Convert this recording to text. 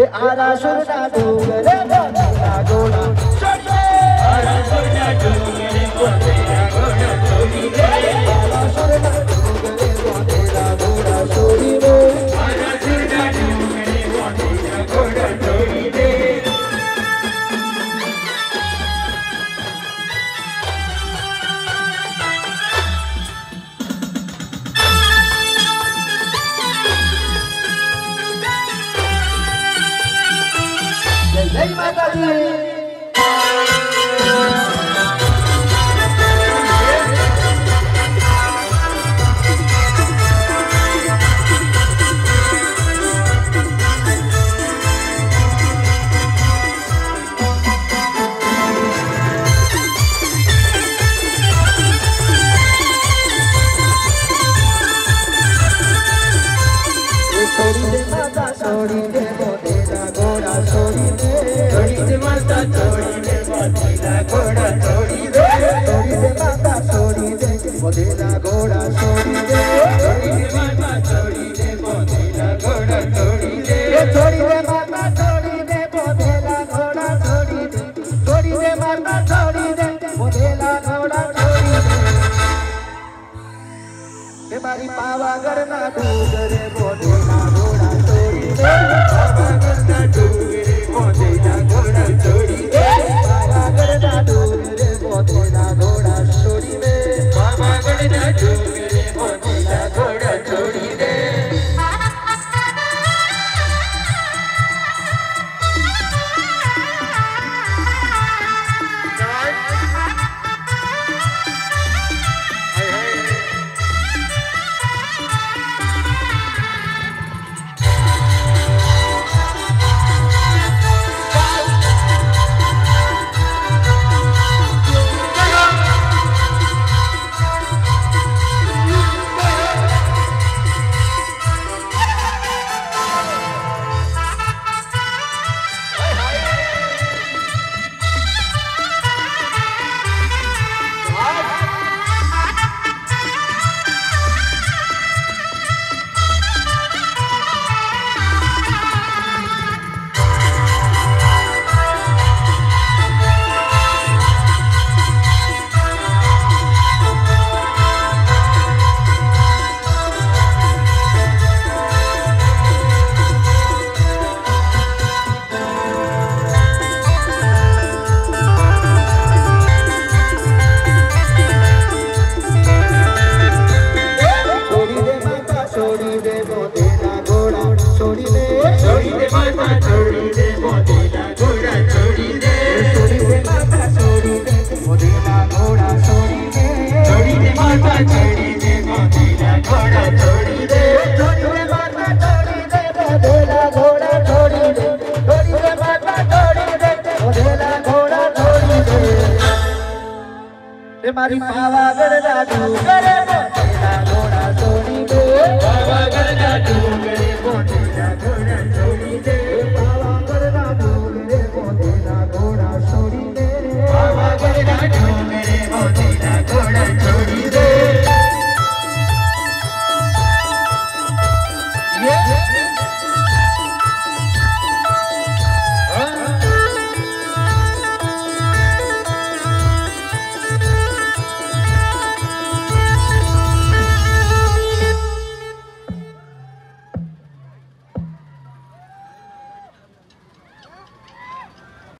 ए आरा सुरना डोंगरे बोधेला घोड़ा छोड़ी दे आरा सुरना डोंगरे बोधेला घोड़ा छोड़ी दे आरा सुरना डोंगरे बोधेला घोड़ा छोड़ी दे आरा सुरना डोंगरे बोधेला घोड़ा छोड़ी दे जय माता दी छोड़ी दे माता छोड़ी दे बोधेला घोड़ा छोड़ी दे छोड़ी दे माता छोड़ी दे बोधेला घोड़ा छोड़ी दे छोड़ी दे माता छोड़ी दे बोधेला घोड़ा छोड़ी दे छोड़ी दे माता छोड़ी दे बोधेला घोड़ा छोड़ी दे छोड़ी दे माता छोड़ी दे बोधेला घोड़ा छोड़ी दे छोड़ी दे माता छोड़ी दे बोधेला घोड़ा छोड़ी दे के मारी पावागढ़ ना डूंगरे बोधेला घोड़ा छोड़ी दे पावागढ़ ना डूंगरे बोधेला घोड़ा छोड़ी दे पावागढ़ ना डूंगरे बोधेला घोड़ा छोड़ी दे पावागढ़ ना डूंगरे बोधेला घोड़ा छोड़ी दे मारी पावागढ़ ना डूंगरे